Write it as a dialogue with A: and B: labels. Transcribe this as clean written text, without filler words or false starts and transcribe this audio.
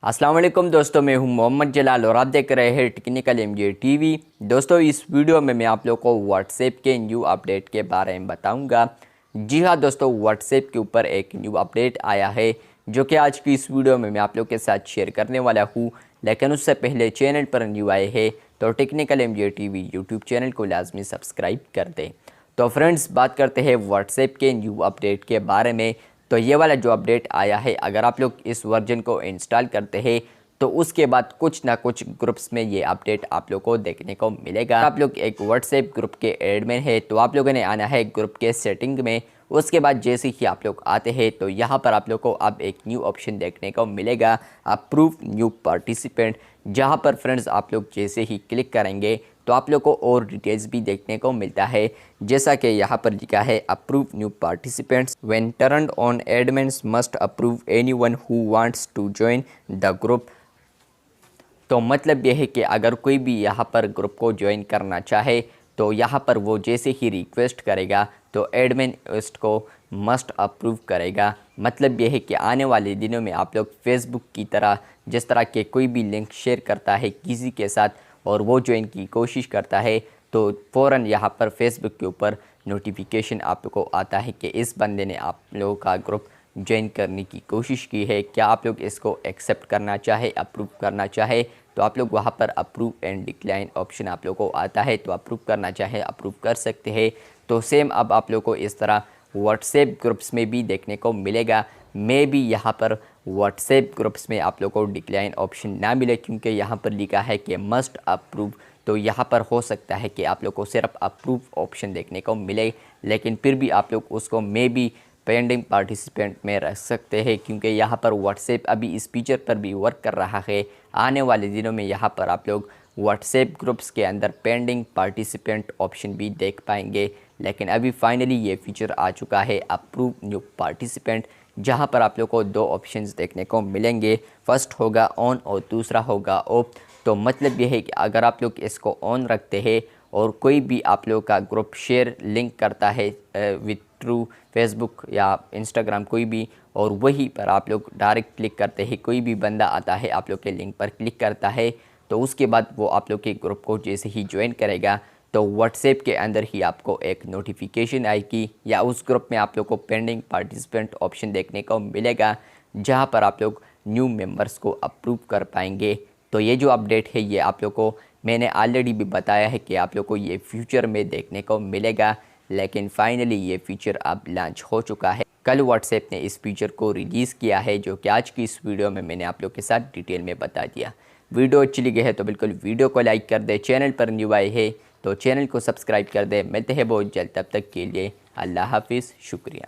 A: अस्सलाम वालेकुम दोस्तों, मैं हूं मोहम्मद जलाल और आप देख रहे हैं टेक्निकल एमजे टीवी। दोस्तों, इस वीडियो में मैं आप लोगों को व्हाट्सएप के न्यू अपडेट के बारे में बताऊंगा। जी हां दोस्तों, व्हाट्सएप के ऊपर एक न्यू अपडेट आया है जो कि आज की इस वीडियो में मैं आप लोगों के साथ शेयर करने वाला हूं। लेकिन उससे पहले चैनल पर न्यू आए हैं तो technical MJ TV YouTube channel को लाजमी सब्सक्राइब कर दें। तो फ्रेंड्स, बात करते हैं व्हाट्सएप के न्यू अपडेट के बारे में। तो ये वाला जो अपडेट आया है, अगर आप लोग इस वर्जन को इंस्टॉल करते हैं तो उसके बाद कुछ ना कुछ ग्रुप्स में ये अपडेट आप लोग को देखने को मिलेगा। आप लोग एक व्हाट्सएप ग्रुप के एडमिन है तो आप लोगों ने आना है ग्रुप के सेटिंग में। उसके बाद जैसे ही आप लोग आते हैं तो यहाँ पर आप लोग को अब एक न्यू ऑप्शन देखने को मिलेगा, अप्रूव न्यू पार्टिसिपेंट। जहाँ पर फ्रेंड्स आप लोग जैसे ही क्लिक करेंगे तो आप लोग को और डिटेल्स भी देखने को मिलता है, जैसा कि यहाँ पर लिखा है approve new participants when turned on admins must approve anyone who wants to join the group. तो मतलब यह है कि अगर कोई भी यहाँ पर ग्रुप को ज्वाइन करना चाहे तो यहाँ पर वो जैसे ही रिक्वेस्ट करेगा तो एडमिन उसको मस्ट अप्रूव करेगा। मतलब यह है कि आने वाले दिनों में आप लोग फेसबुक की तरह जिस तरह के कोई भी लिंक शेयर करता है किसी के साथ और वो ज्वाइन की कोशिश करता है तो फ़ौरन यहाँ पर फेसबुक के ऊपर नोटिफिकेशन आपको आता है कि इस बंदे ने आप लोगों का ग्रुप ज्वाइन करने की कोशिश की है, क्या आप लोग इसको एक्सेप्ट करना चाहे, अप्रूव करना चाहे तो आप लोग वहाँ पर अप्रूव एंड डिक्लाइन ऑप्शन आप लोगों को आता है। तो अप्रूव करना चाहे अप्रूव कर सकते हैं। तो सेम अब आप लोग को इस तरह व्हाट्सएप ग्रुप्स में भी देखने को मिलेगा। मे भी यहाँ पर व्हाट्सएप ग्रुप्स में आप लोग को डिक्लाइन ऑप्शन ना मिले, क्योंकि यहाँ पर लिखा है कि मस्ट अप्रूव। तो यहाँ पर हो सकता है कि आप लोग को सिर्फ अप्रूव ऑप्शन देखने को मिले, लेकिन फिर भी आप लोग उसको मे बी पेंडिंग पार्टिसिपेंट में रख सकते हैं, क्योंकि यहाँ पर व्हाट्सएप अभी इस फीचर पर भी वर्क कर रहा है। आने वाले दिनों में यहाँ पर आप लोग व्हाट्सएप ग्रुप्स के अंदर पेंडिंग पार्टिसिपेंट ऑप्शन भी देख पाएंगे। लेकिन अभी फाइनली ये फीचर आ चुका है अप्रूव न्यू पार्टिसिपेंट, जहाँ पर आप लोग को दो ऑप्शंस देखने को मिलेंगे। फर्स्ट होगा ऑन और दूसरा होगा ऑफ। तो मतलब यह है कि अगर आप लोग इसको ऑन रखते हैं और कोई भी आप लोग का ग्रुप शेयर लिंक करता है विथ थ्रू फेसबुक या इंस्टाग्राम कोई भी, और वहीं पर आप लोग डायरेक्ट क्लिक करते हैं, कोई भी बंदा आता है आप लोग के लिंक पर क्लिक करता है तो उसके बाद वो आप लोग के ग्रुप को जैसे ही ज्वाइन करेगा तो व्हाट्सएप के अंदर ही आपको एक नोटिफिकेशन आएगी या उस ग्रुप में आप लोग को पेंडिंग पार्टिसिपेंट ऑप्शन देखने को मिलेगा, जहाँ पर आप लोग न्यू मेंबर्स को अप्रूव कर पाएंगे। तो ये जो अपडेट है ये आप लोग को मैंने ऑलरेडी भी बताया है कि आप लोग को ये फ्यूचर में देखने को मिलेगा, लेकिन फाइनली ये फीचर अब लॉन्च हो चुका है। कल व्हाट्सएप ने इस फीचर को रिलीज़ किया है, जो कि आज की इस वीडियो में मैंने आप लोग के साथ डिटेल में बता दिया। वीडियो अच्छी लगी है तो बिल्कुल वीडियो को लाइक कर दे, चैनल पर न्यू आए हैं तो चैनल को सब्सक्राइब कर दे। मिलते हैं बहुत जल्द, तब तक के लिए अल्लाह हाफिज़, शुक्रिया।